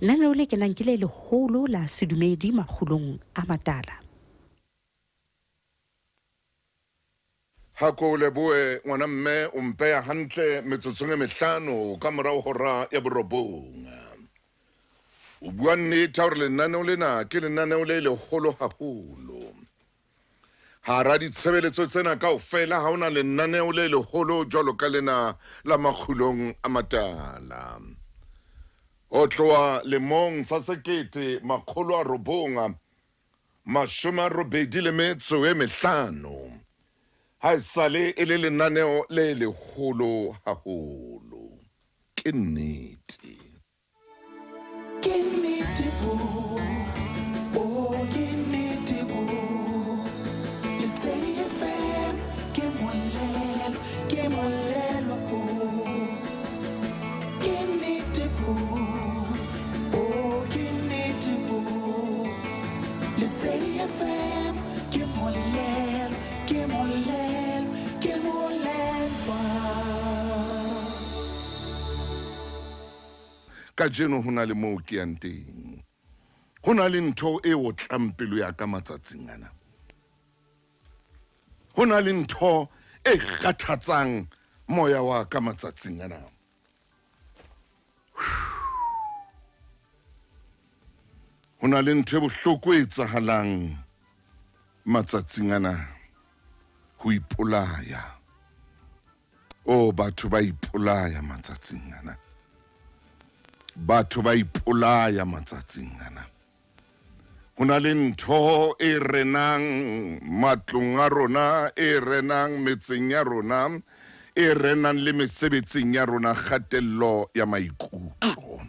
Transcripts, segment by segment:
Lenaneo le kenang ke le leholo la sedumedi Makgulong A Matala. Hako leboe ngwana mme o mpeya hantle metsotsong e mehlano ka morao hora ya borobong. O bua nnete hore lenaneo lena ke lenaneo le leholo haholo. Hara ditshebeletso tsena kaofela ha ona lenaneo le leholo jwalo ka lena la Makgulong A Matala. Ho tloha lemong sa 1985 ha sale e le lenaneo le leholo haholo. Ke nnete. Ka jeno hona le moo ke yang teng. Hona le ntho e o tlampelo ya ka matsatsing ana. Hona le ntho e kgathatsang moya wa ka matsatsing ana. Hona le ntho e bohloko e etsahalang matsatsing ana. Ho ipolaya. O batho ba ipolaya matsatsing ana. Batho ba ipolaya matsatsing ana. Hona le ntho e renang matlong a rona, e renang metseng ya rona, e renang le mesebetsing ya rona, kgatello ya maikutlo.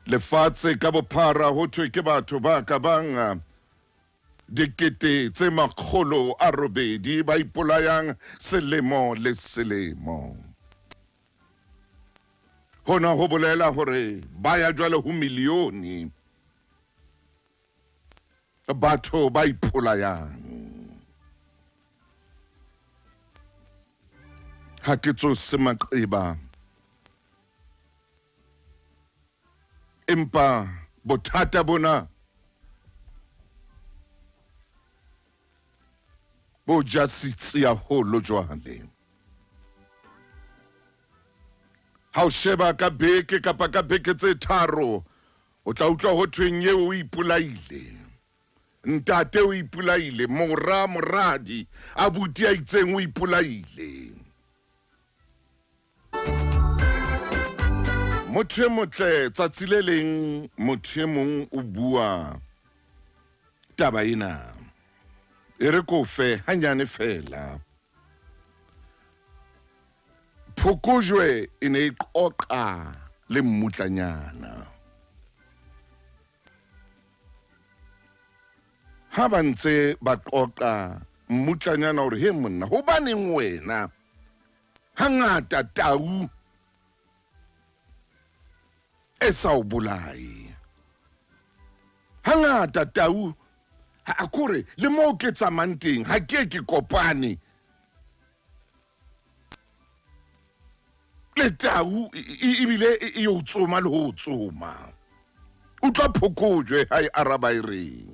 Lefatshe ka bophara ho thwe ke batho ba ka bang 800 ba ipolayang selemo le selemo. Hona ho bolela hore ba ya jwale ho milione batho ba ipolayang. Ha ke tsose maqeba empa bothata bona bo jasitse ya holo jwale. Ha o sheba ka beke kapa ka beke tse tharo o tla utlwa ho thweng eo o ipolaile. Ntate o ipolaile, moradi abuti a itseng o ipolaile. Motho e motle tsatsi le leng motho e mong o bua taba ena. E re ko fe hanyane fela. Phokojwe e ne e qoqa le mmutlanyana. Ha ba ntse ba qoqa mmutlanyana hore he monna hobaneng wena hangata tau e sa o bolai. Hangata tau ha kore le mo ke tsamang teng ha ke kopane le tau ibile e o tsoma le ho tsoma. O tla phokojwe ha e araba e reng.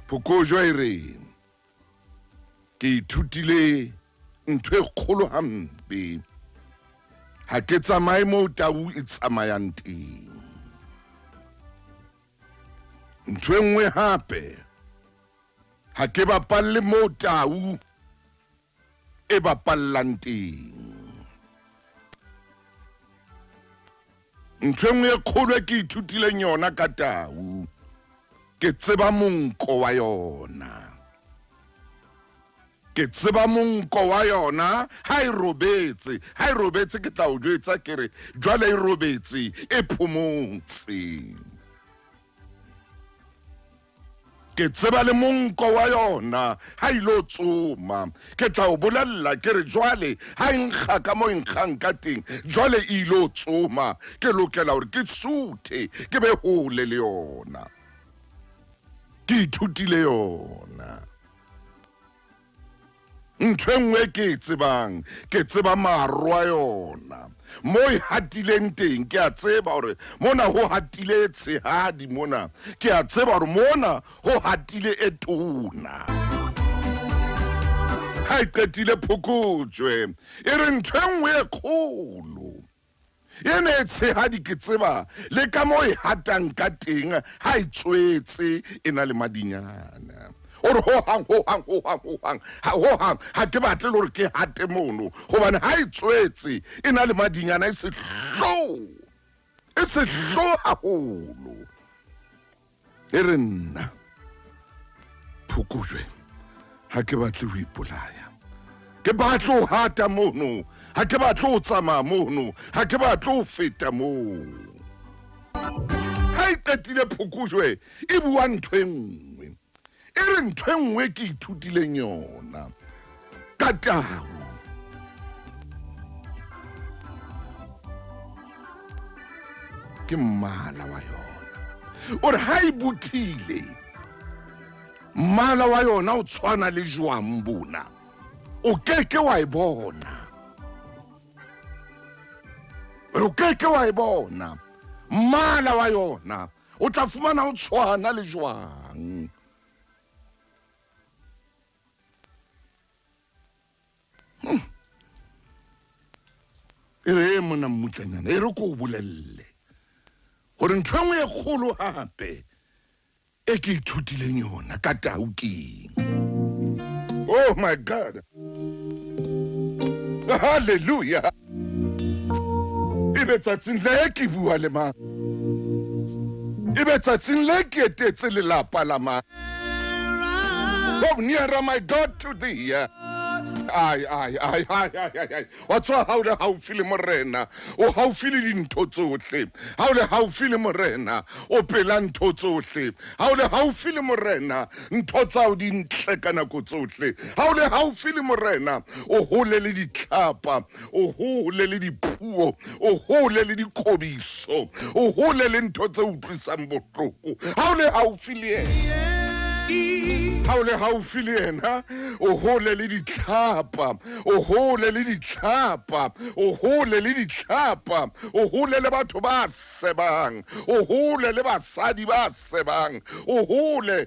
Phokojwe e reng. Ke ithutile ntho e kgolo hampe. Ha ke tsamaye mo tau e tsamayang teng. Ntho e nngwe hape. Ha ke bapalle mo tau e bapallang teng. Ntho e nngwe e kgolo e ke ithutileng yona ka tau. Ke tseba monko wa yona. Ke tseba monko wa yona ha e robetse. Ha e robetse ke tla o jwetsa ke re jwale e robetse e phomotse. Ke tseba le monko wa yona ha ilo tsoma. Ke tla o bolella ke re jwale ha nkga ka mo nkgang ka teng jwale ilo tsoma. Ke lokela hore ke suthe ke be hole le yona. Ke ithutile yona. ntho engwe ke tsebang ke tseba maru a yona mo e hatileng teng ke a tseba hore mona ho hatile tshehadi mona ke a tseba hore mona ho hatile etona ha e qetile phokojwe e re ntho engwe e kgolo ene e tshehadi ke tseba le ka mo e hatang ka teng ha e tswetse e na le madinyana or ho hang ha ke batle hore ke hate mono hobane ha e tswetse e na le madinyana e sehlo haholo e re nna phokojwe ha ke batle ho ipolaya ke batle ho hata mono ha ke batle ho tsamaya mono ha ke batle ho feta moo ha e qetile phokojwe e bua ntho engwe e re ntho engwe ke ithutileng yona ka tau ke mmala wa yona o re ha e buthile mmala wa yona o tshwana le jwang bona o keke wa e bona o keke wa e bona mmala wa yona o tla fumana o tshwana le jwang e re mona mmutlanyana e re ko o bolelle gore ntho engwe e kgolo hape e ke ithutileng yona ka tau keng oh my god hallelujah e be tsatsing le ke bua le mang e be tsatsing le ke etetse lelapa la mang oh nearer my god to thee ai wa tswa ha o le haufi le morena o haufi le dintho tsohle ha o le haufi le morena o pela ntho tsohle ha o le haufi le morena ntho tsa o di ntle ka nako tsohle ha o le haufi le morena o hole le ditlhapa o hole le dipuo o hole le dikobiso o hole le ntho tse utlwisang bohloko ha o le haufi le yena ha o le haufi le yena o hole le ditlhapa o hole le ditlhapa o hole le ditlhapa o hole le batho ba sebang o hole le basadi ba sebang o hole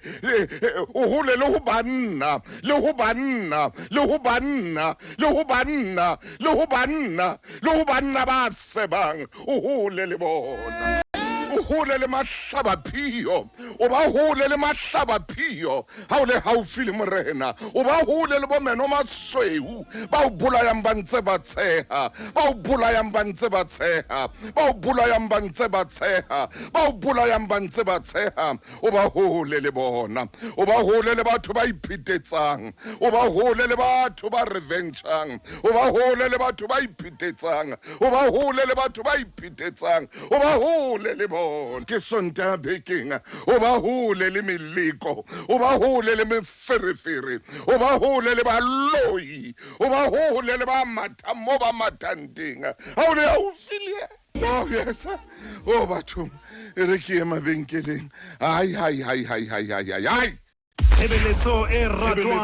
le ho banna le ho banna le ho banna le ho banna le ho banna le ho banna ba sebang o hole le bona o hole le mahlabaphio o ba hole le mahlabaphio ha o le haufi le morena o ba hole le bomeno masweu ba o bolayang ba ntse ba tsheha ba o bolayang ba ntse ba tsheha ba o bolayang ba ntse ba tsheha ba o bolayang ba ntse ba tsheha o ba hole le bona o ba hole le batho ba iphitetsang o ba hole le batho ba revengeang o ba hole le batho ba iphitetsang o ba hole le batho ba iphitetsang o ba hole le ke sonta bekeng o ba hole le meleko o ba hole le meferefere o ba hole le baloi o ba hole le ba matha mo ba matanteng ha o le haufilie oh yes oh batho e re ke mabenkeleng ai Kgatello e ratwa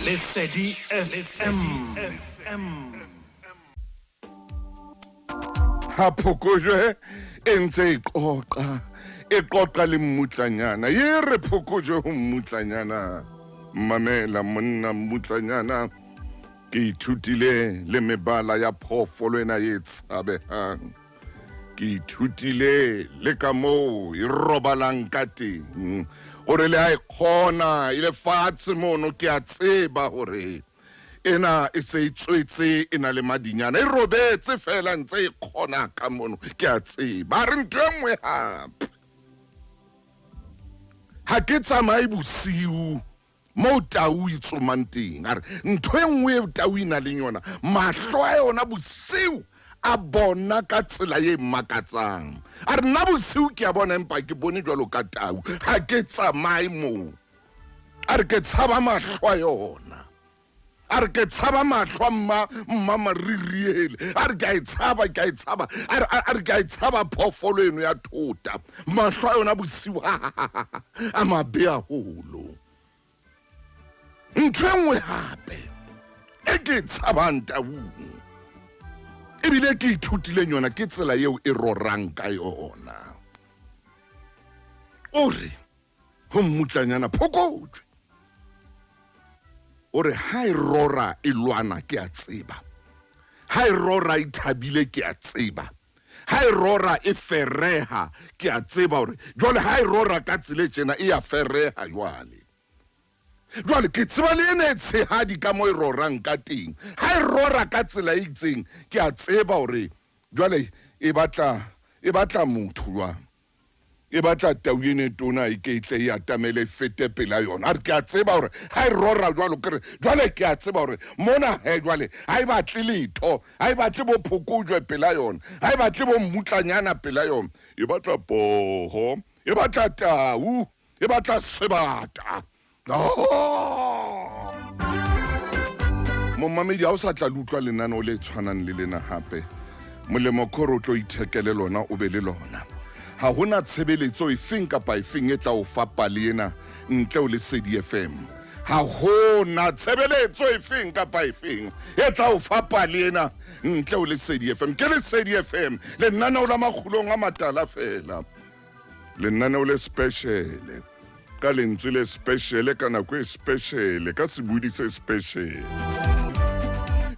le Sedi FM ha phokojwe e ntse e qoqa le mmutlanyana ye re phokojwe ho mmutlanyana mamela monna mmutlanyana ke ithutile le mebala ya phofolo ena e tshabehang ke ithutile le ka moo e robalang ka teng gore le a e kgona e le fatshe mono ke a tseba gore ena e se itswetse ena le madinyana e robetse fela ntse e kgona ka mono ke a tseba re ntho engwe hape ha ke tsamaye bosiu mo tau e tsomang teng a re ntho engwe tau ena le yona mahlo a yona bosiu a bona ka tsela ye makatsang a re nna bosiu ke a bona empa ke bone jwalo ka tau ha ke tsamaye mo a re ke tshaba mahlo a yona a re ke tshaba mahlo mma maririele a re ke a e tshaba a re ke a e tshaba phofolo eno ya thota mahlo a yona bosiu a mabe haholo ntho e nngwe hape e ke tshabang Taung ebile ke ithutile yona ke tsela eo e rorang ka yona ore ho mmutlanyana phokojwe ore ha e rora e lwana ke a tseba ha e rora e thabile ke a tseba ha e rora e fereha ke a tseba hore jwale ha e rora ka tsile tjena e a fereha jwale ke tseba le ene tshehadi ka mo e rorang ka teng ha e rora ka tsela e itseng ke a tseba hore jwale e batla motho jwang e batla Tau ene tona e ke itle e atamele fete pela yona a re ke a tseba hore ha e rora jwalo kere jwale ke a tseba hore mona he jwale ha e batle letho ha e batle bo phokojwe pela yona ha e batle bo mmutlanyana pela yona e batla poho e batla Tau e batla sebata Momamedi ha o sa tla lutlwa lenano le tshwanang le lena hape molemo khoro tlo ithekele lona o be le lona ha hona tshebeletso efeng kapa efeng e tla o fapa le ena ntle o le Lesedi FM ha hona tshebeletso efeng kapa efeng e tla o fapa le ena ntle o le Lesedi FM ke Lesedi FM lenaneo la Makgulong A Matala fela lenaneo le special ka lentswe le special ka nako e special ka sebudi se special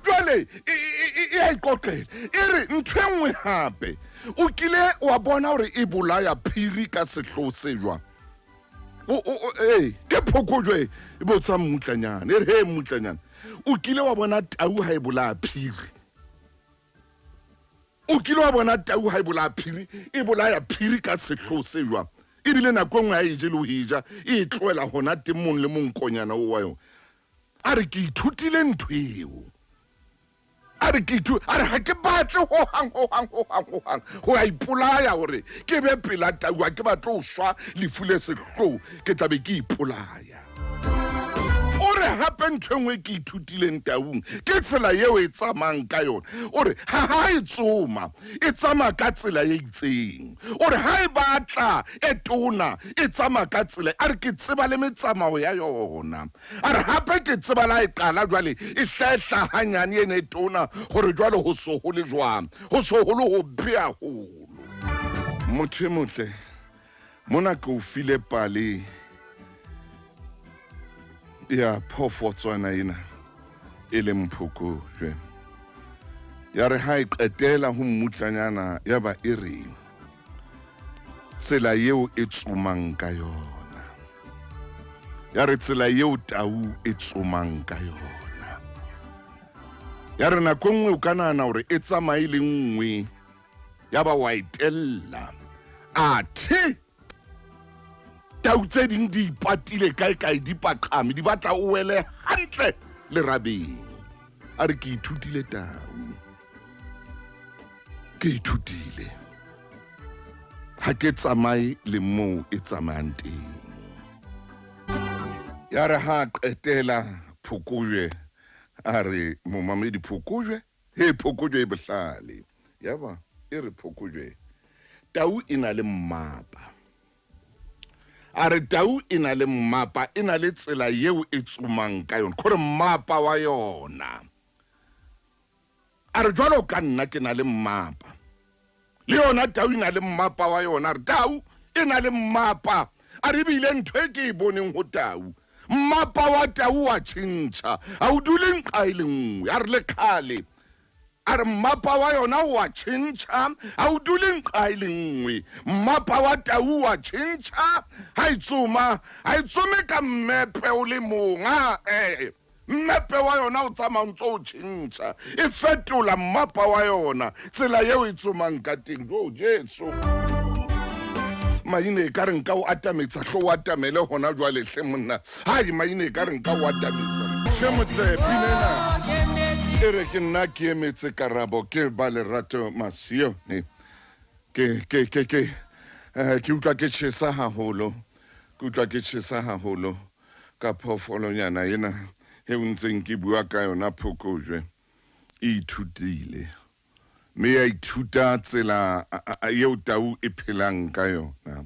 jwale e a ikoqela e re ntho e nngwe hape o kile wa bona hore e bolaya phiri ka sehloho se jwang ke phokojwe e botsa mmutlanyana e re he mmutlanyana o kile wa bona Tau ha e bolaya phiri o kile wa bona Tau ha e bolaya phiri e bolaya phiri ka sehloho se jwang ebile nako nngwe a e je le ho hija e tloela hona temong le monkonyana o wa yona a re ke ithutile ntho eo a re ha ke batle ho hang ho a ipolaya hore ke be pela Tau ha ke batle ho shwa lefu le sehloho ke tlabe ke ipolaya ore hape ntho nngwe ke ithutileng Taung ke tsela eo e tsamayang ka yona ore ha e tsoma e tsamaya ka tsela e itseng ore ha e batla e tona e tsamaya ka tsela a re ke tseba le metsamao ya yona a re hape ke tseba la e qala jwale e hlahla hanyane ene tona gore jwale ho so ho le jwang ho so ho le ho bea holo motho motle mona ke o file pale ya phofotswana ena e le mphokojwe ya re ha e qetela ho mmutlanyana ya ba e reng tsela eo e tsomang ka yona ya re tsela eo Tau e tsomang ka yona ya re nako nngwe o ka nahana hore e tsamaye le nngwe ya ba wa etella athe Tau tse ding di ipatile kae di paqame di batla o wele hantle lerabeng a re ke ithutile Tau ke ithutile ha ke tsamaye le moo e tsamayang teng ya re ha qetela phokojwe a re momamedi phokojwe he phokojwe e bohlale ya ba e re phokojwe Tau ina le mmapa a re Tau ina le mmapa ina le tsela yeo e tsomang ka yona gore mmapa wa yona a re jwalo ka nna ke na le mmapa le yona Tau ina le mmapa wa yona a re Tau ina le mmapa a re bile ntho e ke e boneng ho Tau mmapa wa Tau wa tjhentjha a o dule nqa e le nngwe a re le khale a re mmapa wa yona wa tjhentjha a o dule nqa e le nngwe mmapa wa Tau wa tjhentjha ha e tsome ka mmepe o le monga mmepe wa yona o tsamaya ntse o tjhentjha e fetola mmapa wa yona tsela eo e tsomang ka teng jo Jesu maine ka re nka o atametsa hlo o atamele hona jwale hle monna hai maine ka re nka o atametsa hle motle pinena e re ke nna ke emetse karabo ke ba lerato Masio ke utlwa ke tjhesa haholo ka phoofolonyana ena he o ntseng ke bua ka yona phokojwe e ithutile me ya ithuta tsela eo Tau e phelang ka yona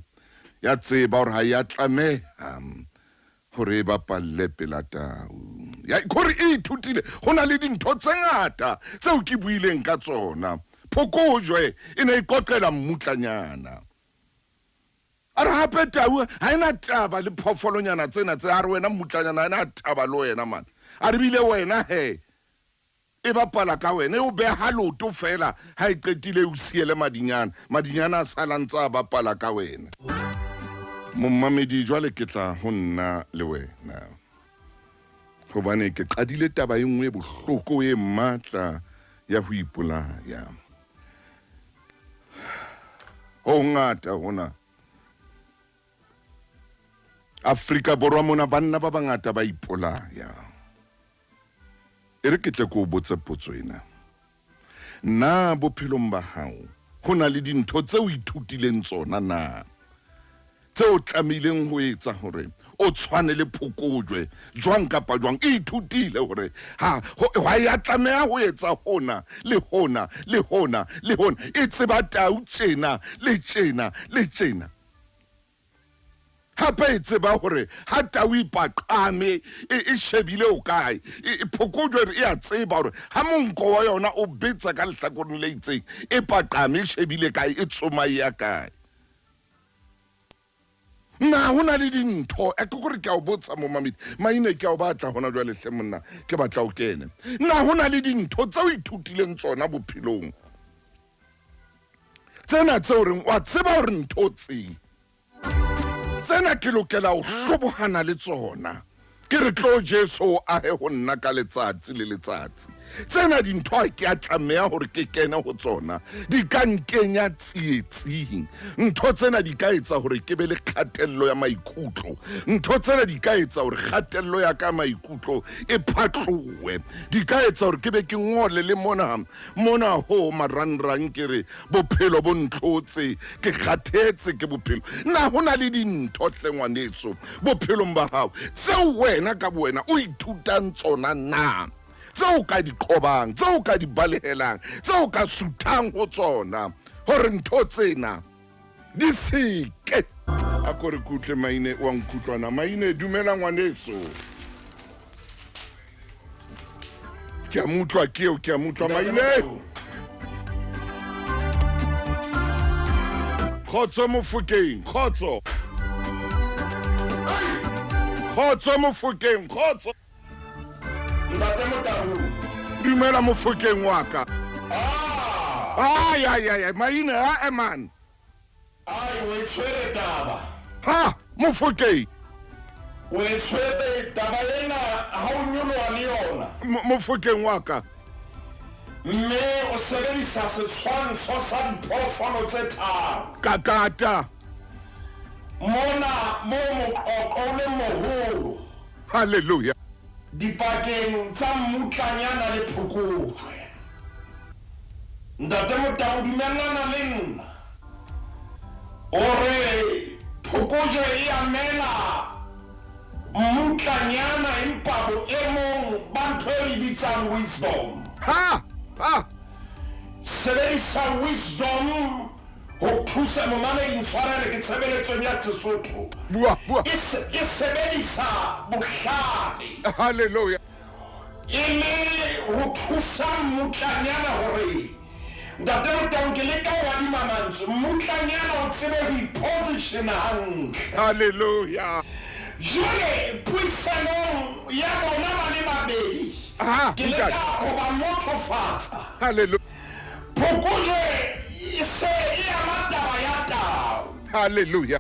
ya tseba hore ha ya tlameha hore ba palle pela tau ya kore e ithutile hona le dintho tse ngata tseo ke buileng ka tsona phokojwe e ne ikotlela mmutlanyana ara hape tau ha ina taba le phofolonyana tsena tse a re wena mmutlanyana ina taba lo wena man a re bile wena he e bapala ka wena e o beha loto fela ha e qetile o siele madinyana a salantsa a bapala ka wena mommamedi jwale ke tla ho nna le wena hobane ke qadile taba e nngwe bohloko e matla ya ho ipolaya ho ngata hona Afrika Borwa mona banna ba bangata ba ipolaya e re ke tle ko botse potso ena na bophelong ba hao hona le dintho tse o ithutileng tsona na tseo tlamileng ho etsa hore o tshwane le phokojwe jwang kapa jwang e ithutile hore ha ya tlameha ho etsa hona le hona le hona le hona e tseba tau tjena le tjena le tjena hape e tseba hore ha tau ipaqame e shebile o kae e phokojwe e a tseba hore ha monko wa yona o betsa ka lehlakoreng le itseng e paqame e shebile kae e tsoma ya kae na hona le dintho e ke gore ke a o botsa mo mamedi maine ke a o batla hona jwa lehle monna ke batla o kene na hona le dintho tse o ithutileng tsona bophelong tsena tse o reng wa tseba hore ntho tsena ke lokela ho hlobohana le tsona ke re tlo Jesu a he ho nna ka letsatsi le letsatsi tsena dintho ke a tlameha hore ke kene ho tsona di ka nkenya tsietsing ntho tsena di ka etsa hore ke be le kgatello ya maikutlo ntho tsena di ka etsa hore kgatello ya ka maikutlo e phatlowe di ka etsa hore ke be ke ngole le mona ho marangrang ke re bophelo bo ntlotse ke kgathetse ke bophelo na hona le dintho tlengwaneso bophelong ba hao tseo wena ka wena o ithutang tsona na tseo ka di qobang tseo ka di balehelang tseo ka suthang ho tsona hore ntho tsena di seke a kore kutle maine wa nkutlwana maine dumela ngwaneso ke a mutlwa maine khotso mofokeng khotso mofokeng khotso dumela mofokeng wa ka ay maine a eman ai we tshwere taba ha mofokeng we tshwere taba ena ha o nyoloha le yona mofokeng wa ka mme o sebedisa setshwantsho sa diphoofolo tse tharo kakata mona mo moqoqo le moholo haleluya dipakeng tsa mmutlanyana le phokojwe ntate Motabo dumellana le nna ore phokojwe e amela mmutlanyana empa boemong ba ntho e bitsang wisdom ha sebedisa wisdom ho thusa momamedi ntshwarele ke tshebeletsong ya Sesotho bua e sebedisa bohlale haleluya e le ho thusa mmutlanyana hore ntate Motabo ke le ka wa dimamantswe mmutlanyana o tsebe ho ipositiona hantle haleluya jwale puisanong ya bona ba le babedi ke le ka ho ba mothofatsa haleluya phokojwe se e amataba ya tao haleluya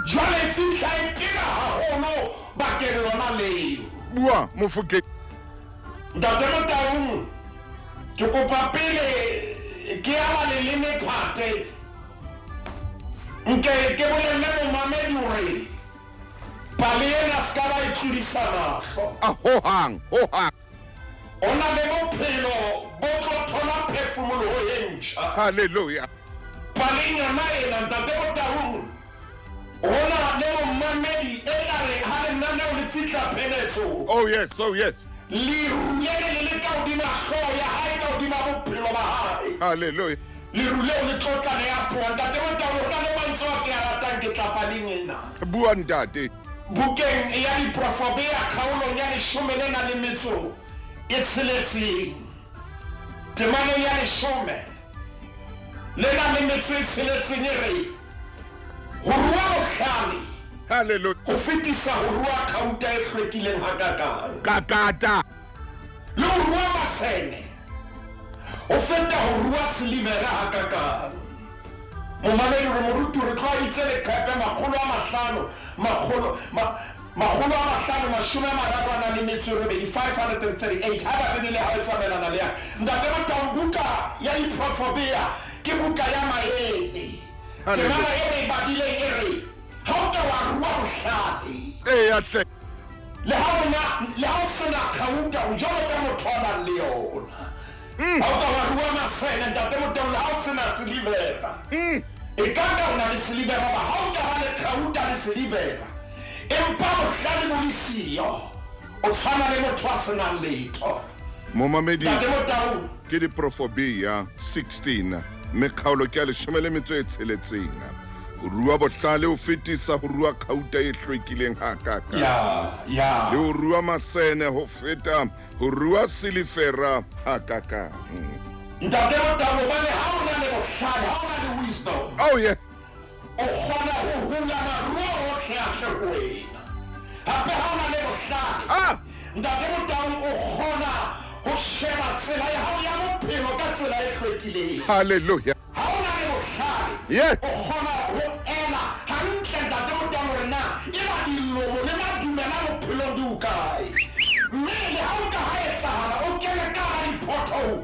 jwale fihla e tira haholo bakeng lona leo bua mofokeng ntate Motabo ke kopa pele ke ala leleme phate nke ke bolelle momamedi hore pale ena ska ba e tlodisa mahlo hohang ona le bophelo bo tlo thola phefumoloho e ntjha haleluya palenyana ena ntate Motabo ona le momamedi e tla re ha lenaneo le fihla pheletso oh yes lirulele le ka hodima hlooho ya hae ka hodima bophelo ba hae haleluya liruleo le tlotla le ya poa ntate Motabo hona le mantswe a ke a ratang ke tlapaneng ena bua ntate bukeng ya diprofobea kgaolong ya 16 temaneng ya 10 le na le metso e tsheletseng e re ho rua bohlale Hallelujah. ho fetisa ho rua khauta e hlwekileng hakakang Kakata. le ho rua masene ho feta ho rua silivera hakakang. Momamedi re moruti re tloa itse lekgepe 538 ha ba bebile ha e tsamaelana le ya ntate Motang buka ya diprofobea ke buka ya maele temana e re badileng e re ha o ka wa rua bohlale Ya hle. le ha o sena khauta o jalo ka motho a nang le yona ha o ka wa rua masene ntate Motang le ha o sena silivera e ka una le silivera ba ha o ka ba le khauta le silivera empa bohlale bo le siyo o tshwana le motho a senang letho. Momamedi Ntate Motang ke diprofobia 16 mme kgaolo ke ya 16 ho rua bohlale ho fetisa ho rua khauta e hlwekileng hakaka ya le ho rua masene ho feta ho rua silifera hakaka. ntate Motang bane ha o na le bohlale ha o na le wisdom Oh yeah. o kgona ho hula maruo ohle a tle ho wena hape ha o na le bohlale ntate Motang o kgona ho sheba tsela ya hao ya bophelo ka tsela e hlwekileng. Hallelujah. Ha o na le bohlale Yeah. o kgona ho ela hantle ntate Motang hore na e ba dilomo le madumela bophelong di hokae mme le ha o ka ha etsahala o kene ka hara di-pothole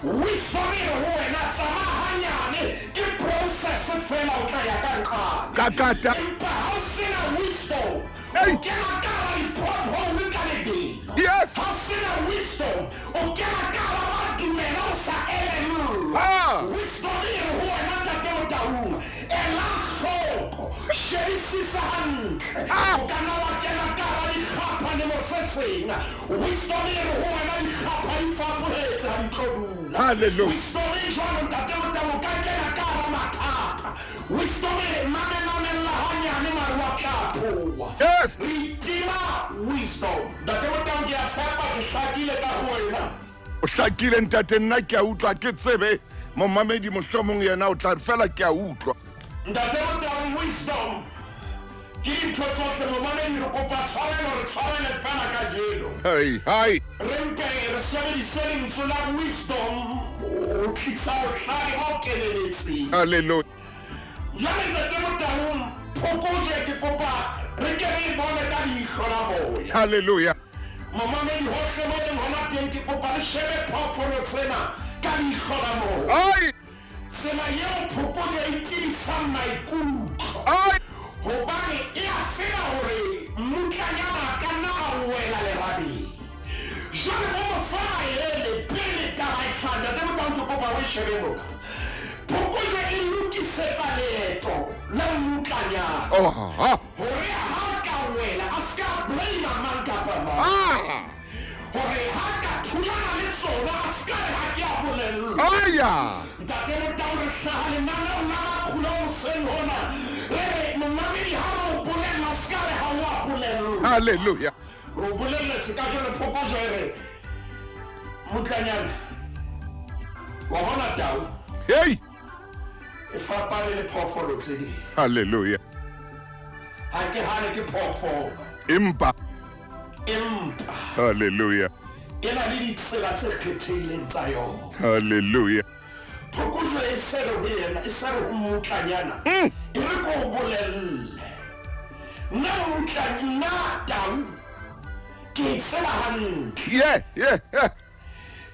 wisdom e re ho wena tsamaya hanyane ke process fela o tla ya ka nqane Kakata. empa ha o sena wisdom Hey. o kena ka hara di-pothole ka lebelo Yes. ha o sena wisdom o kena ka hara madumela o sa elellwa wisdom e re ho wena ntate Motang ela hloko shebisisa hantle o ka nna wa kena ka hara dikgapha le moseseng wisdom e re ho wena dikgapha di fapoletse ha di tlo dula. Hallelujah. Wisdom e jwalo ntate Motang o ka kena ka hara mathata wisdom e re mamela hanyane maru a tla phowa. Yes. Re tima wisdom ntate Motang ke a tshepa ke hlakile ka ho wena O hlakile ntate nna ke a utlwa ke tsebe momamedi mohlomong yena o tla re fela ke a utlwa. ntate Motang wisdom ke dintho tsohle momamedi re kopa tshwarelo re tshwarele fela ka jeno Hai. re mpe re sebedise lentswe la wisdom ho tlisa bohlale bo keneletseng. Hallelujah. Jwale ntate Motang phokotse ke kopa re ke re bone ka leihlo la moya Hallelujah. momamedi hohle mo leng hona teng ke kopa le shebe phoofolo tsena ka leihlo la moya Ai. tsela eo phokotse e tlebisang maikutlo Ai. hobane e a tseba hore mmutlanyana a ka nna a wela lerabeng jwale bo mofana ele pele taba e hlaya ntate Motang ke kopa o shebe mona phokotse e lokisetsa leeto la mmutlanyana hore ha ka wela a ska blame mang kapa mang hore ha ka thulana le tsona a ska re ha ke a bolella Aya. ntate Motang re hlaha lenaneo la Makgulong hoseng hona re re momamedi ha re o bolella ska re ha o a bolella Hallelujah. re o bolelletse ka jone phokotso e re motlanyana wa bona tau Hey. e fapane le phoofolo tse ding Hallelujah. ha ke hane ke phoofolo Impa. empa Hallelujah. e na le ditsela tse kgethehileng tsa yona Hallelujah. phokotso e sere ho yena e sere ho motlanyana e re ko o bolelle nna motlanyana tau ke e tseba hantle Yeah.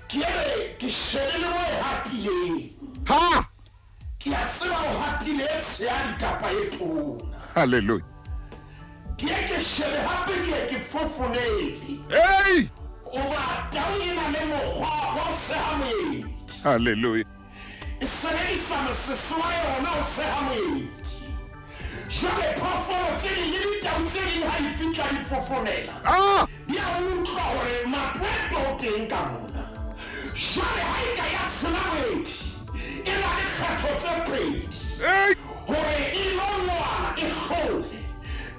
ke ere ke shebile mo e hatileng Ha. ke a tseba o hatile e tshehadi kapa e tona Hallelujah. ke e ke shebe hape ke e ke fofonele Hey. oba tau e na le mokgwa wa ho seha moedi Hallelujah. e sebedisa mosese wa yona ho seha moedi jwale phoofolo tse ding le ditau tse ding ha e fihla di fofonela di a utlwa hore matweto o teng ka mona jwale ha e ka ya tshela moedi e na le kgetho tse pedi Hey. hore e lo lwana e kgole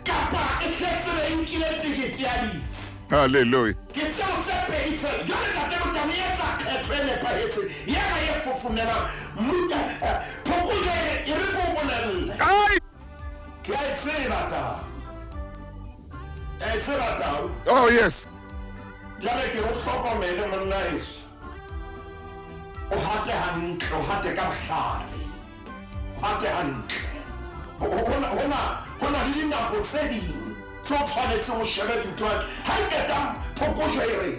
kapa e hletse nkile ticket ya leave. Hallelujah. Ke tseo tse pedi fela. Jwale ntate Motaung e etsa kgetho e nepahetseng. Yena e fofunelang. Phokojwe e re ko bolelle. Ai! Ke a e tseba taba. E tseba taba. Oh yes. Jwale ke o hlokomele monna heso. O hate hantle, o hate ka bohlale. O hate hantle. Hona le dinako tse ding tse o tshwanetseng o shebe dintho hantle. Ha e qeta phokojwe e re,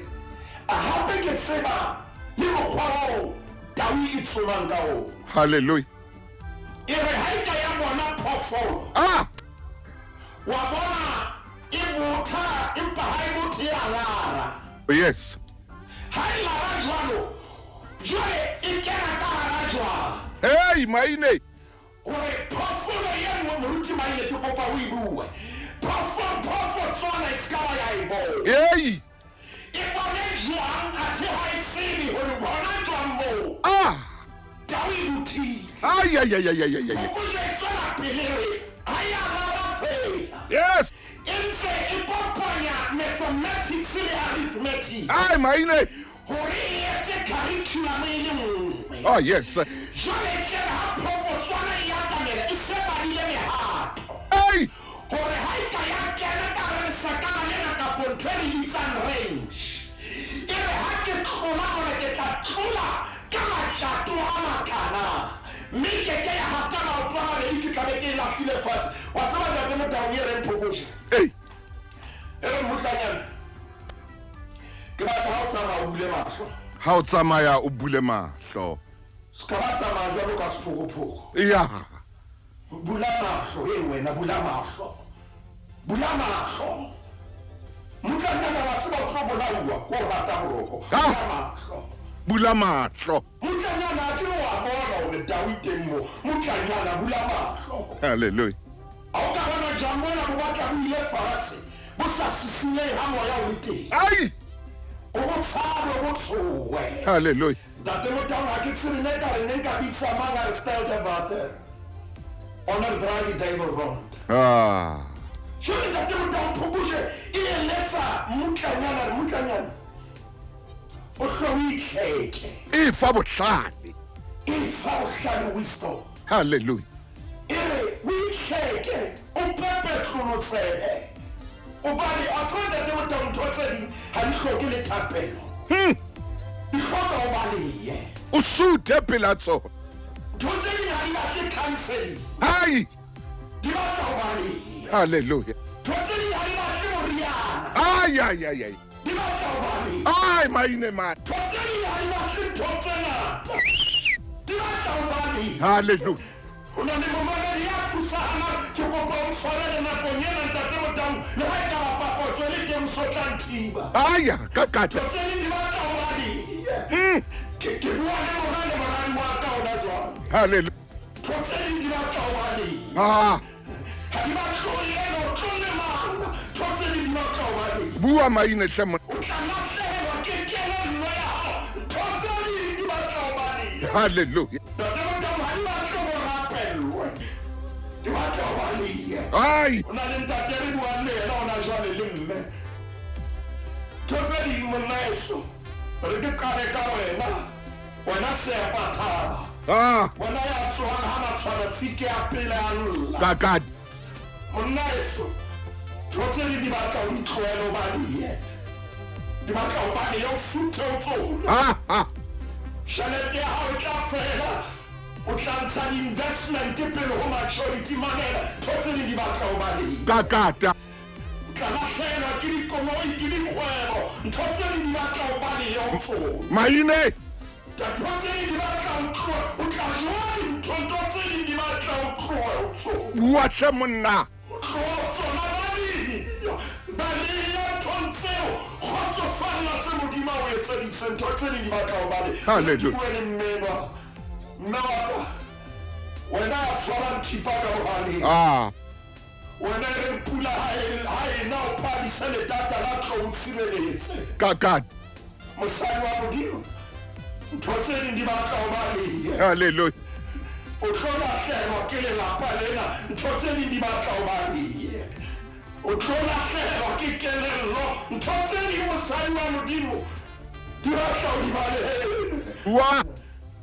hape ke tseba le mokgwa oo tau e tsomang ka oo. Hallelujah. E re ha e ka ya bona phoofolo. Wa bona e botha empa ha e bothe ya lara. Yes. Ha e lara jwalo, jwale e kena ka hara jwala. Hey, maine. Gore phoofolo ye nngwe moruti maine ke kopa o e bue. Phoofolo tsona e ska ba ya e bona. Hey. E bone jwang athe ha e tsebe gore bona jwang moo. Tau e bothile. Ay. Phokojwe e tswela pele re, ha ya lara fela. Yes. Entse e kopanya mathematics le arithmetic. Ay, maine. Hore e etse curriculum e le nngwe. Oh yes. Jwale e kena ha phofo tswana e atamela e se badile mehato. Hey. Hore ha e ka ya kena ka hare lesakana lena kapo ntho e le bitsang range. E re ha ke tlola gore ke tla tlola ka matjato a makana. Mme keke ya hata maoto a mabedi ke tlabe ke e lahlile fatshe. Wa tseba ntate Motaung e reng Phokojwe? Hey. E re mmutlanyana. Ke batla ha o tsamaya o bule mahlo. Ha o tsamaya o bule mahlo. Ska ba tsamaya jwalo ka sephokopoko. Yeah. Bula mahlo wena, bula mahlo. Bula mahlo. Mmutlanyana wa tseba o tlo bolauwa ko o rata boroko. Bula mahlo. Bula mahlo. Mmutlanyana a ke wa bona hore tau e teng moo. Mmutlanyana bula mahlo. Hallelujah. Ha o ka bona jang bona bo batla bo ile fatshe. Bo sa sisilehe ha moya o le teng. Ai. O bo tshabe, o bo tshowe. Hallelujah. Ntate Motaung ha ke tsebe ne ka re ne nka bitsa mang a re stelte water. Honor dragi David Rond. Jwale ntate Motaung Phokojwe e eletsa mmutlanyana. O hlo o itlheke. E fa bohlale. E fa bohlale wisdom. Hallelujah. E re o itlheke, o pepe tlolotsehe. Obane a tseba ntate Motaung ntho tse ding ha di hloke le thapelo. Di hloka o baleye. O suthe pela tsona. Ntho tse ding ha di batle counseling. Ai. Di batla o baleye. Hallelujah. Ntho tse ding ha di batle moriana. Ay. Di batla o baleye. Ai, maine man. Ntho tse ding ha di batle ntho tse ngata. Di batla o baleye. Hallelujah. O na le momane ya thusana ke kopa o tshwarele nakong ena ntate Motaung le ha e ka ba papatso le teng sotlang thiba. Aya, ka kata. Ntho tse ding di batla o baleye. Ke bua le moradi wa ka ona jwang. Hallelujah. Ntho tse ding di batla o baleye. Ha di batla o yena o tlolle manga. Ntho tse ding di batla o baleye. bua maine hlemo. O tla lahlehelwa ke kelello ya hao. Ntho tse ding di batla o baleye. Hallelujah. Ntate Motaung ha di batla o rapellwe. Di batla o baleye. Ai. O na le ntate re buang le yena ona jwale le mme. Ntho tse ding monna heso. Re ke qale ka wena sepa thaba. Wena ya tsohang ha matshwano fike ya pele a lla. Ka kata. Monna heso. Ntho tse ding di batla o itlhoele o baleye. Di batla o baleye o futhe o tsola. Tjhelete ya hao e tla fela. O tla ntsha di-investment pele ho maturity manela. Ntho tse ding di batla o baleye. Ka kata. Tla lahlehelwa ke dikoloi ke dikgwebo. Ntho tse ding di batla o baleye o tsola. Maine. Ntho tse ding di batla o tlohe. O tla joa dintho tse ding di batla o tlohe o tsola. Bua hle monna. Tsona baleye ntho tseo. Kgotsofalla se Modimo o etseditse ntho tse ding di batla o baleye. Hallelujah. Ke bue le mme wa ka. Wena ya tshwara nthipa ka bohaleng. Wena e reng pula ha e na o phadise letata la tlo o tshireletse. Ka kata. Mosadi wa Modimo. Ntho tse ding di batla o baleye. Hallelujah. O tlo lahlehelwa ke lelapa lena. Ntho tse ding di batla o baleye. o tlola hlelwa ke kelello ntho tse di mosadi wa modimo di batla o di balehele Wa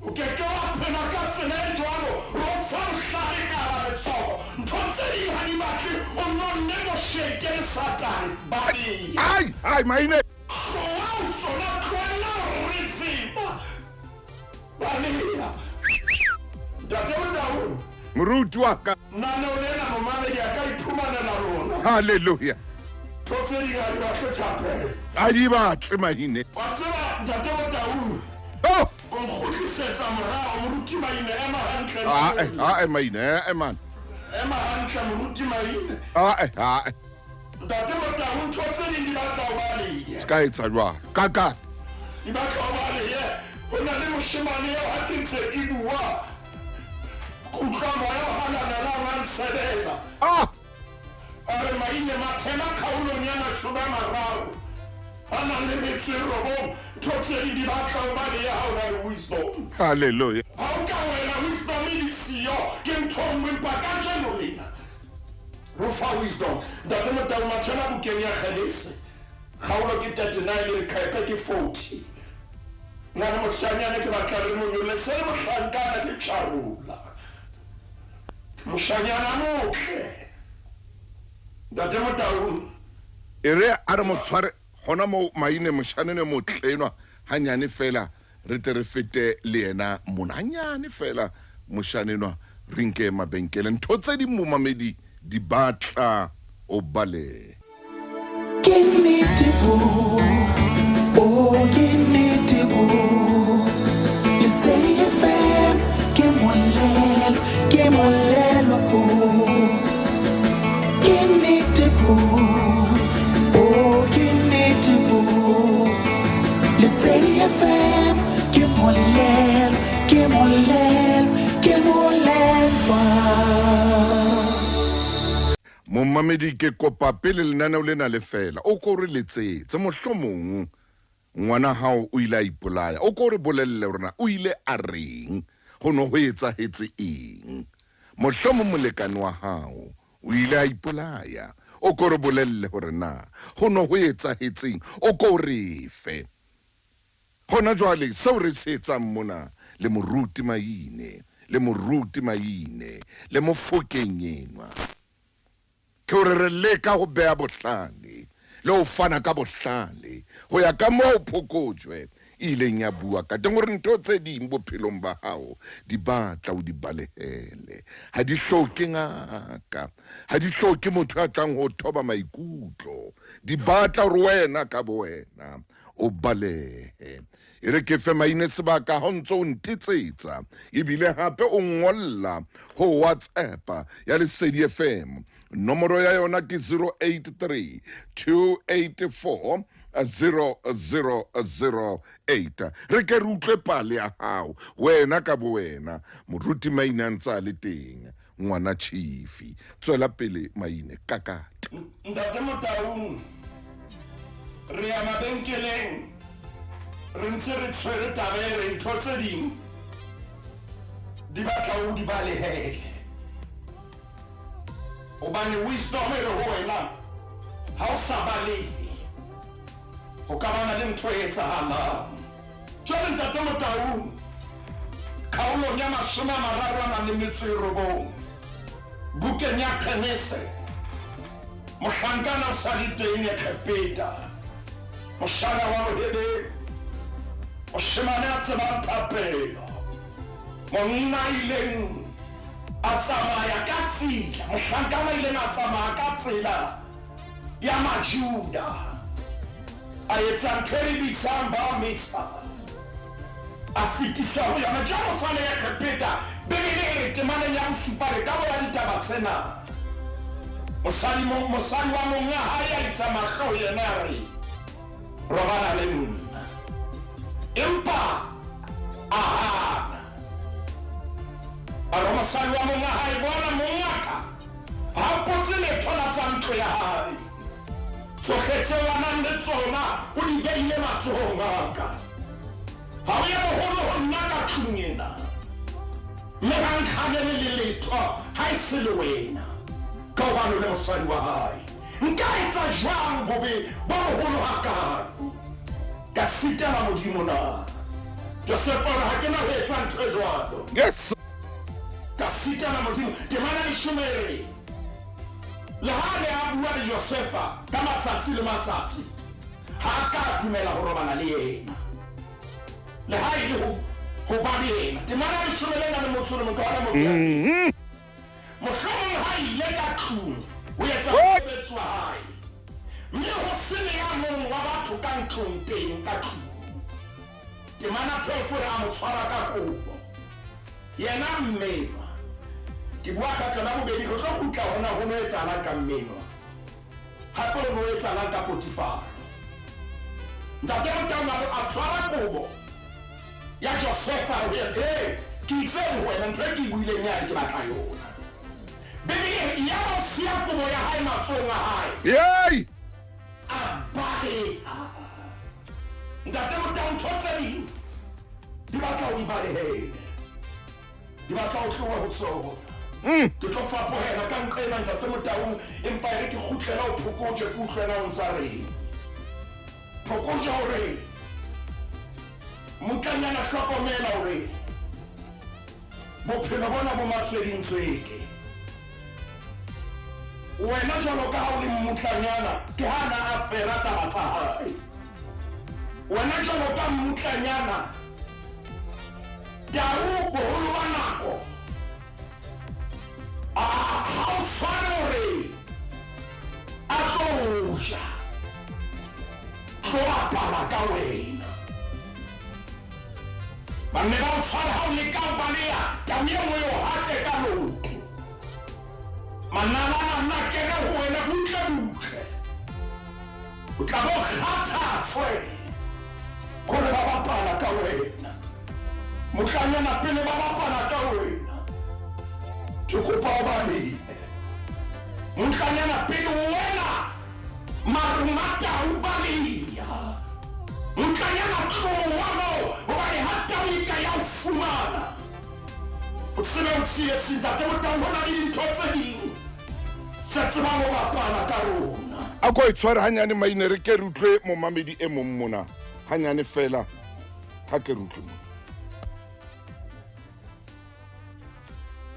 o ke ke wa phela ka tsela e jwalo ro fa mohlare ka hara letsogo ntho tse di ha di batle o no negotiate le satane babi ai maine tloa sona tloela resima balia ntate Motaung moruti wa ka nana o lena momamedi a ka iphumanela rona haleluya ntho tse di ga di batle thapele a di batle maine wa tseba ntate Motaung oh o nkgutlisetsa morao moruti Maine ema hantle maine man ema hantle moruti Maine ntate Motaung ntho tse ding di batla o baleye ska etsa jwalo kaka di batla o baleye ho na le moshemane eo ha ke ntse ke bua kutlwano eo hananalang a nsebela a re Maine mathela kgaolong ya mashome a mararo a nang le metso e robong ntho tse ding di batla o baleye ha o na le wisdom haleluya ha o ka wena wisdom e di siyo ke ntho nngwe empa ka jeno lena ro fa wisdom ntate Motaung mathela bukeng ya Kgelese kgaolo ke 39 le khaepe ke 40 na le moshanyane ke batla re mo nyolle se le mohlankana ke charula moshanyana motle ntate Motaung ere a re motshware gona mo maine moshanene motlenwa hanyane fela re te re fete le yena monanyane fela moshanenwa re nke mabenkele ntho tse di momamedi di batla o bale momamedi ke kopa pele lenaneo lena le fela o ko re letsetse mohlomong ngwana hao o ile a ipolaya o ko re bolelle rona o ile a reng go no go etsahetse eng mohlomong molekane wa hao o ile a ipolaya o ko re bolelle gore na go no go etsahetseng o ko re fe gona jwale seo re se etsang mona le moruti Maine le mofokenyenwa ke gore re leka go bea bohlale le go fana ka bohlale go ya ka moo phokojwe ileng ya bua ka teng gore ntho tse ding bophelong ba hao di batla o di balehele ha di hloke ngaka ha di hloke motho a tlang go thoba maikutlo di batla gore wena ka bo wena o balehe e re ke fe Maine sebaka ha ntse o ntetsetsa ebile hape o ngolla go WhatsApp ya Lesedi FM nomoro ya yona ke 083 284 0008 re ke re utlwe pale ya hao wena ka bo wena moruti Maine a ntse a le teng ngwana chifi tswela pele Maine kakata ntate Motaung re ya mabenkeleng re ntse re tshwere tabere ntho tse ding di batla o di balehele hobane wisdom e re ho wena ha o sa balehe ho ka bana le ntho e etsahalang jwale ntate Motaung kgaolong ya mashome a mararo a nang le metso e robong bukeng ya Kgelese mohlankana o sa le teng ya Kgepeta moshana wa bohele moshemane a tsebang thapelo monna ileng a tsamaya ka tsela mohlankana ileng a tsamaya ka tsela ya Majuda a etsa ntho e bitsang ba mitzvah a fetisa ho yona jalo sale ya Kgepeta bebele e temaneng ya bosupa re ka bola ditaba tsena mosadi wa monga hae a isa mahlo yena re robana le nna empa aha a re mosadi wa monga hae bona mongaka ha potse letho la tsa ntlo ya hae tsohle tse a nang le tsona o di beile matsohong a ka ha o ya boholo ho nna ka tlung ena mme ha nkgane le letho ha e se le wena ka hobane le mosadi wa hae nka etsa jwang bobe bo boholo hakalo ka sitela modimo na Josefa ha ke na ho etsa ntho e jwalo. Yes. Ka sitela modimo ke mana le shumere le ha le a bua le Josefa ka matsatsi le matsatsi ha ka dumela ho robala le yena le ha ile ho ba le yena ke mana le shumere na le motho le motho wa mo mohlomong ha ile ka tlung ho etsa mosebetsi wa hae mme ho sene ya mong wa batho ka ntlong teng ka tlung ke mana tefore a mo tshwara ka kopo yena mmelwa ke bua ka la bobedi go tlo gutla hona ho no etsana ka mmelwa hape ho no etsana ka Potifar ntate mo tama a tshwara kobo ya Josefa ho ya ke itse wena ntse ke buile nya ke batla yona Baby, ya ba sia kobo ya hae matsonga hae. Yay! Abale. Ntate mo tang thotsedi. Di batla o ibale he. Di batla o tloha ho tsona. Ke tlo fapohela ka nqena ntate mo tang empa re ke khutlela o phokoje ke utlwela o nsare. Phokoje hore mutanyana hlokomela hore bophelo bona bo matswedintsweke. Wena jalo ka ha o le mmutlanyana ke hana a fera taba tsa hae wena jalo ka mmutlanyana tau boholo ba nako ha o fane hore a tloja tlo apala ka wena banne ba o fane ha o le ka balea tamie mo yo hate ka loto manana na kena ho wena butle o tla bo khata fwe ko le ba bapala ka wena motlanyana pele ba bapala ka wena ke kopa o bale motlanyana pele wena marumata o balia motlanyana tlowa mo o bale hatta o ka ya fumana o tsela o tsie tsinta ke motangona le dintho tse ding a ko e tshware hanyane maine re ke re utlwe momamedi e mong mona hanyane fela ha ke re utlwe mona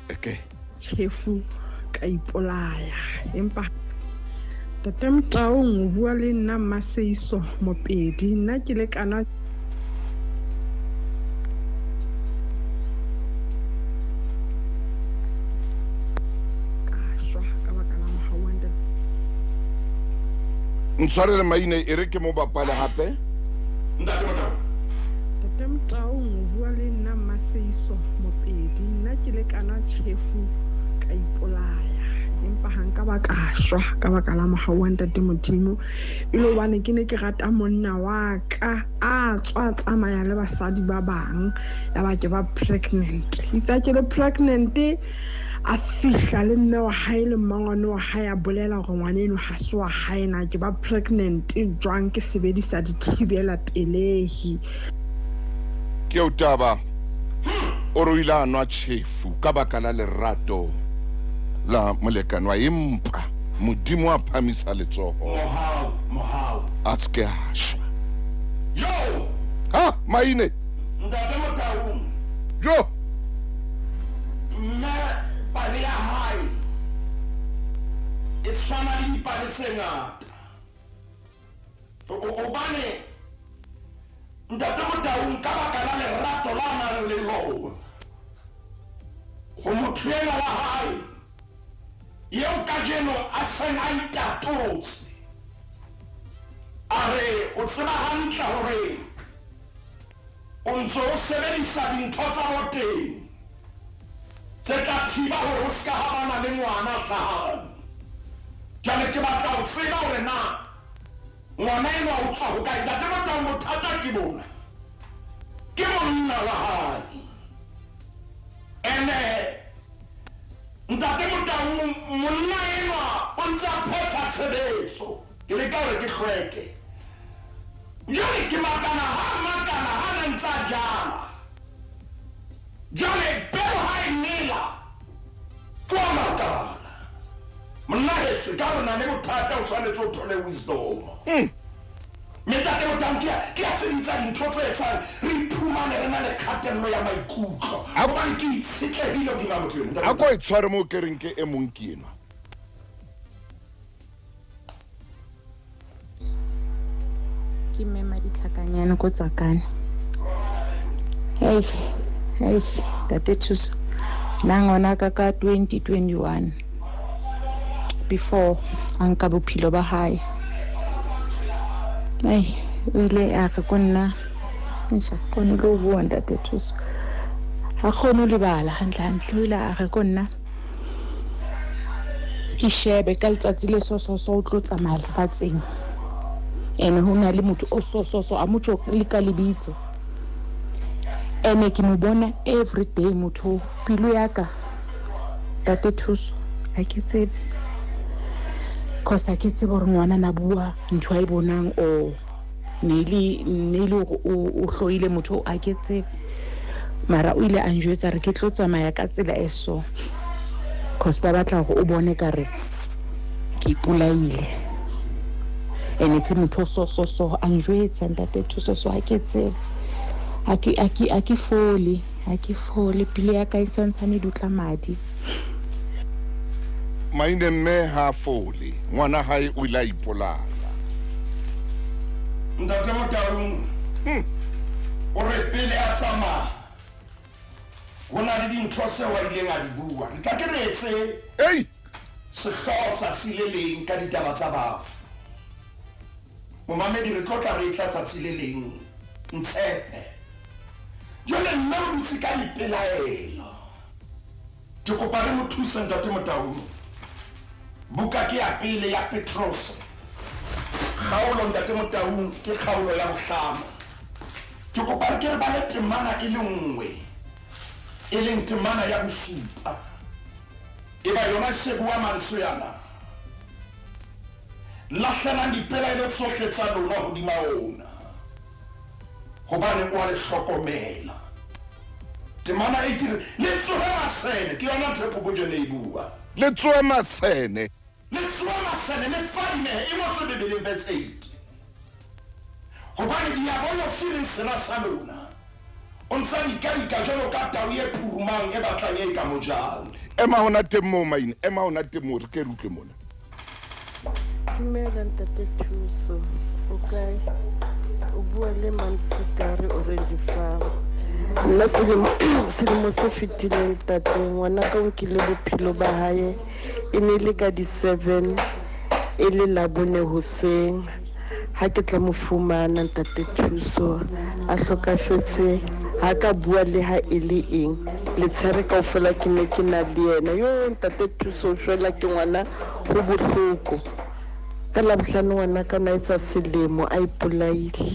okay chefu ka ipolaya empa tatamtaong o bua le nna Maseiso Mopedi nna ke le kana ntshwarele maine e re ke mo bapale hape tatamtaong o bua le nna Maseiso Mopedi nna ke le kana chefu ka ipolaya empa hanka ba ka shwa ka baka la mohawa ntate Modimo ilo bane ke ne ke rata monna wa ka a tswa tsamaya le basadi ba bang ya ba ke ba pregnant itsa ke le pregnant a fihla le mme wa hae le mmangwane wa hae a bolela gore ngwaneno ha se wa hae na ke ba pregnant jwang ke sebedisa dithibela pelehi ke o taba o re ile a nwa chefu ka baka la lerato la molekane wa empa modimo a phamisa letsoho mohau a tske a shwa yo maine ntate Motaung yo mme pale ya hae e tshwana le dipale tse ngata obane ntate Motaung ka baka la lerato la nang le lona ho motho ena wa hae eo kajeno a seng a itatotse a re o tseba hantle hore o ntso o sebedisa dintho tsa boteng tse tla thiba hore o ska ha bana le ngwana hlahang jale ke batla ho tseba hore na ngwana eno o tswa ho kae ntate Motaung bothata ke bona ke monna wa hae ene ntate Motaung monna eno o ntse a phetha tshebetso ke le ka hore ke hlweke jale ke makana ha ne ntse a jala jale peo ha e mela kwa makana monna heso se ka rona le bothata o tshwanetse o thole wisdom Ntate Motang ke a tseditsa dintho tse etsang re iphumane re na le kgatello ya maikutlo gobane ke itshetlehile hodima motho eno a ko e tshware mo ke reng ke e mong ke enwa ke mema ditlhakanyana ko tsakane hey Tate Thuso nna ngwana ka 2021 before anka bophelo ba hae ile a re ko nna ntsha kone lo bua Tate Thuso ha kgone le bala hantle ile a re ko nna ke shebe ka letsatsi le so o tlo tsamaya lefatsheng ene ho na le motho o so a motho le ka lebitso ene ke mo bona every day motho pilo ya ka Tate Thuso a ke tsebe cause ke tsebe gore ngwana na bua ntho a bonang o nele o hloile motho a ke tsebe mara o ile a njwetsa re ke tlo tsamaya ka tsela e so cause ba batla go o bone ka re ke ipolaile ene ke motho so a njwetsa Tate Thuso so a ke tsebe a ke fole pile ya ka isantshane dutla madi maine mme ha fole ngwana hae o ila ipolaya Ntate Motang o re pele a tsamaya ho na le dintho se wa ileng a di bua nta ke retse sehlooho sa sileleng ka ditaba tsa bafu momamedi re tlotla re tla tsatsi le leng ntshepe jole nna o dutse ka dipelaelo ke kopa re mo thuse Ntate Motang buka ke ya pele ya Petros kgaolo Ntate Motang ke kgaolo ya bohlano ke kopa re ke re ba le temana e le nngwe e leng temana ya bosupa e ba yona se bua mantswe yana lahlelang dipelaelo tsohle tsa lona hodima ona hobane o a le hlokomela temana e dire le tsohe masene ke yona ntho e pobojene e bua le tsohe masene le fine e ngotswe Bibeleng verse 8 hobane diabolo se sena sa lona o ntsa dikadika jalo ka tau e phurumang e batlang e ka mojang ema hona temo maine ema hona temo re ke rutle mona Dumela Ntate Thuso o kae o bua le Mansikari Orange Farm nna selemo se fetileng tate ngwana ka o nkile bophelo ba hae e ne le ka di-7 e le Labone hoseng ha ke tla mo fumana Ntate Thuso a hlokafetse ha ka bua le ha e le eng le tshere kaofela ke ne ke na le yena yo Ntate Thuso o shwela ke ngwana ho bohloko ka labohlano ngwana ka na etsa selemo a ipolaile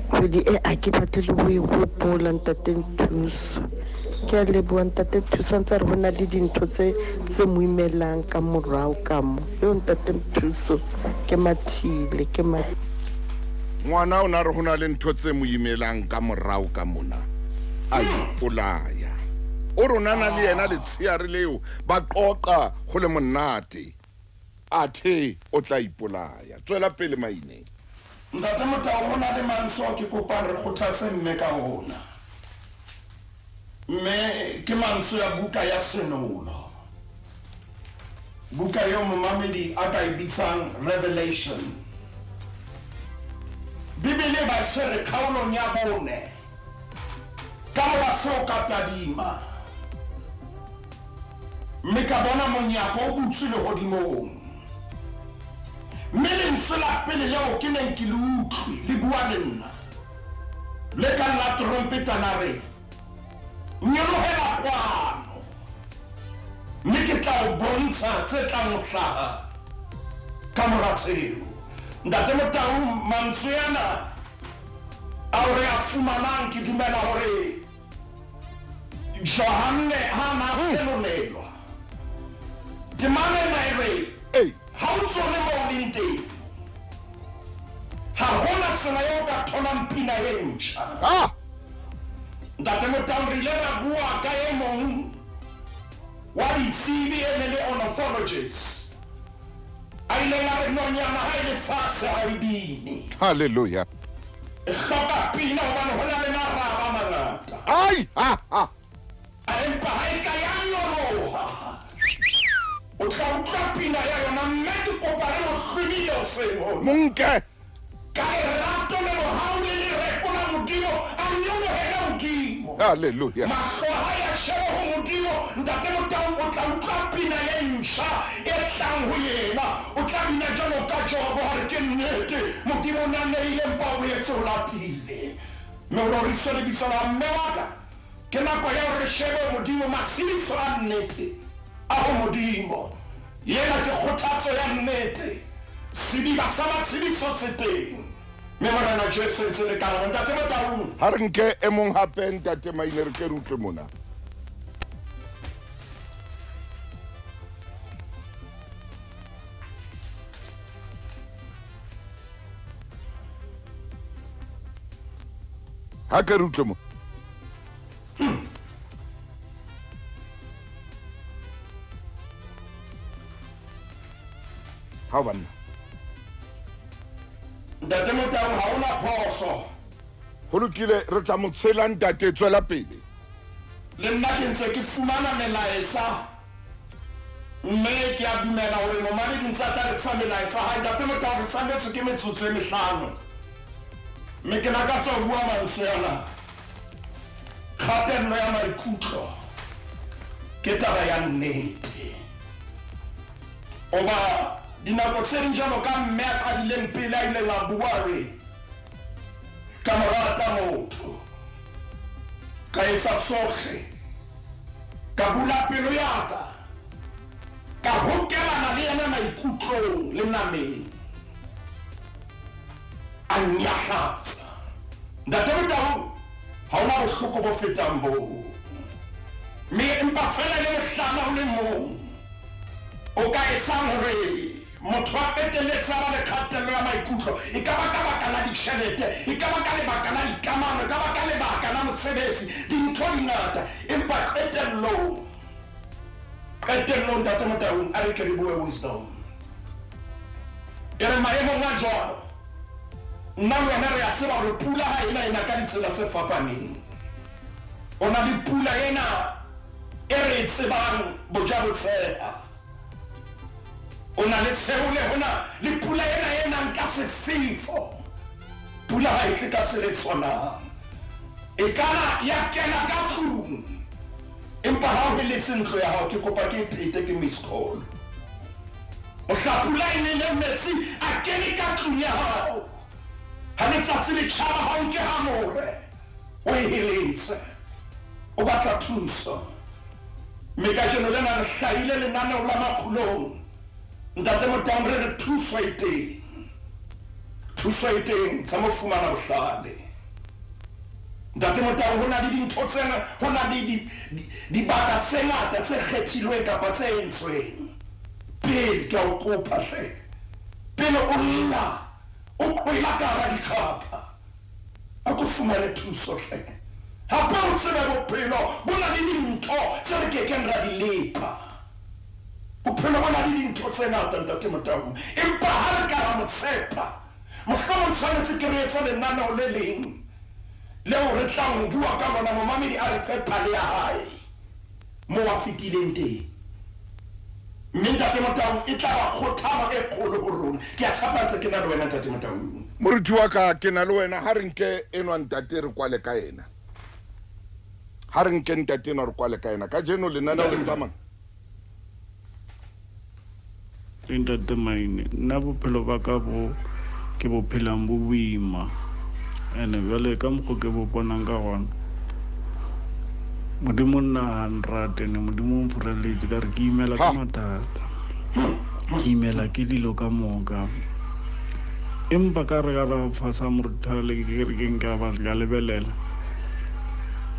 kgwedi e a ke batle ho e hopola Ntate Thuso ke a leboha Ntate Thuso ntse re bona le dintho tse mo imelang ka morao ka mo yo Ntate Thuso ke mathile ngwana o na re hona le ntho tse mo imelang ka morao ka mona a ipolaya o rona na le yena le tshiare leo ba qoqa go le monate athe o tla ipolaya tswela pele maine Ntate Motang hona le manso ke kopa re kgothase mme ka hona mme ke manso ya buka ya senolo buka yo momamedi a ka e bitsang Revelation Bibele ba se re kgaolong ya bone ka ba se o ka tadima mme ka bona monyako o butswe le hodimong mme lentswe la pele leo ke neng ke le utlwi le bua le nna le ka la trompetana re nyolohela kwano mme ke tla o bontsha tse tlang ho hlaha ka mora tseo Ntate Motang mantswe yana a re a fumanang ke dumela hore Johane ha na selolelwa temane na ere ha o tsone mo lente ha hona tsela yo ka thola mpina e ntjha Ntate Motang re ile ra bua ka e mong wa ditsebi e ne le ornithologists ile la re nonyana ha ile fatshe ha idine Hallelujah. hloka pina hobane hona le maraba mangata Ai ha. empa ha e ka ya nyoloha o tla utlwa pina ya yona mme ke kopa re mo hlwile o seng Munke. ka lerato le mohau le lereko la modimo a nyolohela modimo Hallelujah. mahlo ha ya sheba ho modimo ntate Motau o tla utlwa pina e ntjha e tlang ho yena o tla bina jwalo ka Jobo ha re ke nnete modimo o naneile mpa o boetse o latile mme o rorisa lebitso la mme wa ka ke nako ya hore re shebe modimo matsebiso a nnete a ho modimo yena ke kgothatso ya nnete sediba sa matsebiso se teng mme morena Jesu ntse le karabo ntate Motau Ha re nke e mong hape ntate Maine re ke re utlwe mona. Ha ke re utlwe mona. Ha banna. ntate Motau ha ona phoso Ho lokile re tla mo tshela ntate tswela pele. le nna ke ntse ke fumana melaetsa mme ke a dumela hore momamedi ntse a tla re fa melaetsa ha ntate Motau re salletswe ke metsotso e mehlano mme ke lakatsa ho bua mantswe ana kgatello ya maikutlo ke taba ya nnete oba dinako tse ding jalo ka mme a qadileng pele a ileng a bua re ka morata motho ka etsa tsohle ka bula pelo ya ka hokelana le yena maikutlong le nameng a nyahlatsa ntate Motau ha ona bohloko bo fetang boo mme empa fela le mohlala o le mong o ka etsang hore motho a peteletse a ba le kgatello ya maikutlo e ka ba ka baka la ditjhelete e ka ba ka lebaka la dikamano e ka ba ka lebaka la mosebetsi dintho di ngata empa qetellong ntate Motau a re ke re bue wisdom e re maemong a jwalo nna le wena re a tseba hore pula ha ena ka ditsela tse fapaneng o na le pula ena e re e tsebang bojabotseha o na le tsheole hona le pula ena nka sefefo pula ha e tle ka tsela e tshwanang e kana ya kena ka tlung empa ha o heletse ntlo ya hao ke kopa ke phete ke miss call o hla pula e nele metsi a kene ka tlung ya hao ha letsatsi le tjhaba ha o nke hamore o e heletse o batla thuso mme ka jeno lena re hlahile lenaneo la Makgulong ntate Motau re re thuso e teng tsa mo fumana bohlale ntate Motau ho na le dintho tsena ho na le dibaka tse ngata tse kgethilweng kapa tse entsweng pele ka o kopa hle pele o lla o kwela ka hara dikgapa a ko fumane thuso hle hape o tsebe bophelo bo na le dintho tse re kekeng ra di lepa bophelo bo na le dintho tse ngata ntate Motau empa ha re ka ra mo tshepa mohlomong tshwanetse ke re etse lenaneo le leng leo re tlang ho bua ka lona momamedi a re fe phale ya hae mo a fetileng teng mme ntate Motau e tla ba kgothalo e kgolo ho rona ke a tshepa ntse ke na le wena ntate Motau Moruti wa ka ke na le wena ha re nke enwa ntate re kwale ka ena ha re nke ntate enwa re kwale ka ena ka jeno lenaneo le tsamang ntate Maine nna bophelo ba ka bo ke bo phelang bo boima ene jwale ka mokgo ke bo bonang ka gona modimo nna hanrate ne modimo mphureletse ka re ke imela ka mathata ke imela ke dilo ka moka empa ka re ka ra fasa moruthale ke re ke nka ba ka lebelela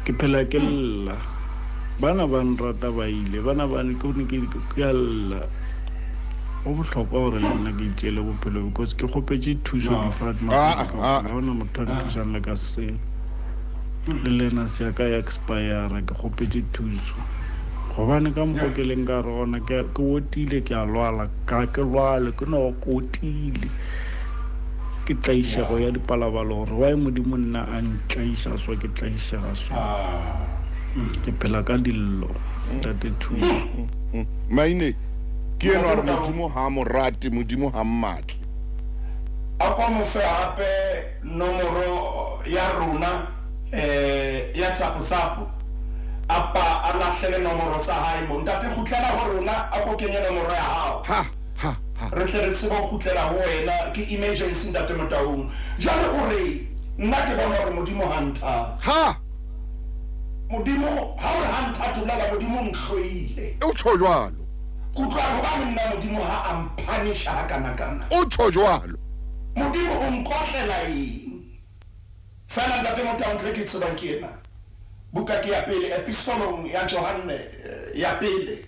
ke phela ke lla bana ba nrata ba ile bana ba ne ke lla o bohlokwa hore le nna ke itjele bophelo because ke kgopetse thuso difrat ha ona motho a thusang le ka se le lena se ka expire ke kgopetse thuso gobane ka mokgwa ke leng ka re gona ke otile ke a lwala ka ke lwale ke no ke otile ke tlaišego ya dipalabalo gore wa modimo nna a ntlaiša so ke tlaišega so ke phela ka dillo tate thuso maine ke eno a re modimo ha morate modimo ha mmatle a kwa mo fe gape nomoro ya rona ya tsapo apa a lahlele nomoro tsa hae mo ntate khutlela go rona a ko kenye nomoro ya hao re tle re tseba go khutlela go wena ke emergency ntate Motaung jalo o re nna ke bona gore modimo hanta modimo ha o hanta tulala modimo mkhwile o tsho jwalo kutlwa go ba nna modimo ha ampanisha kana o tsho jwalo modimo o nkotlela eng fela ntate Motaung ke tseba ke ena buka ke ya pele epistolong ya Johane ya pele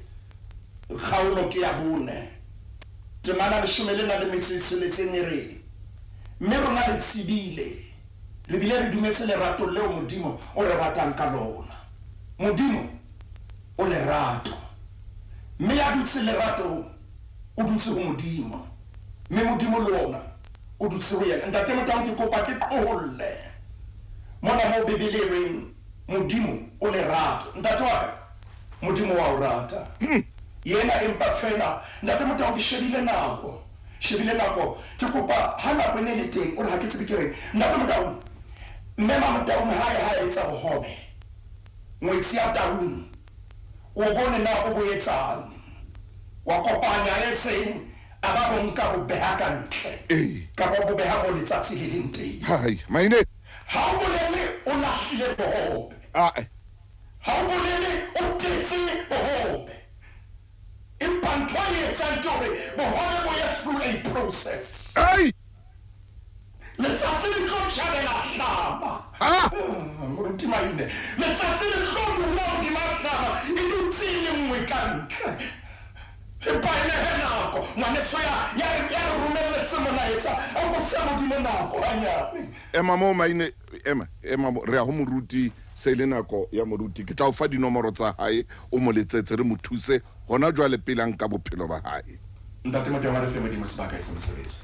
kgaolo ke ya 4 temana le shumele na le metsi re mme rona re tsibile re bile re dumetse lerato leo modimo o re ratang ka lona modimo o lerato mme ya dutse lerato o dutse go modimo mme modimo le ona o dutse go yena ntate Motaung ke kopa ke tlolle mona mo bebeleng modimo o lerato ntate wa ka modimo wa o rata yena empa fela ntate Motaung ke shebile nako ke kopa ha nako ene le teng o re ha ke tsebe ke reng ntate Motaung mmema Motaung ha etsa go hobe ngwetsi ya Taung o bone na o bo etsang wa kopanya etseng aba bo nka bo beha ka ntle ka bo beha mo letsatsi le leng teng hai maine ha o bolele o lahlile bohobe ha o bolele o tetse bohobe empa ntho e etsang ke hore bohobe bo ya through a process letsatsi le tlo tjhabela hlama morutimane letsatsi le tlo dula hodima hlama e dutse le nngwe ka ntle empa ene he nako ngwaneso ya re romelletse molaetsa a ko fe modimo nako hanyane ema mo maine ema re a go moruti se le nako ya moruti ke tla o fa dinomoro tsa hae o mo letsetse re mo thuse gona jwa le pelang ka bophelo ba hae ntate Motaung re fe modimo sebaka e se mosebetsi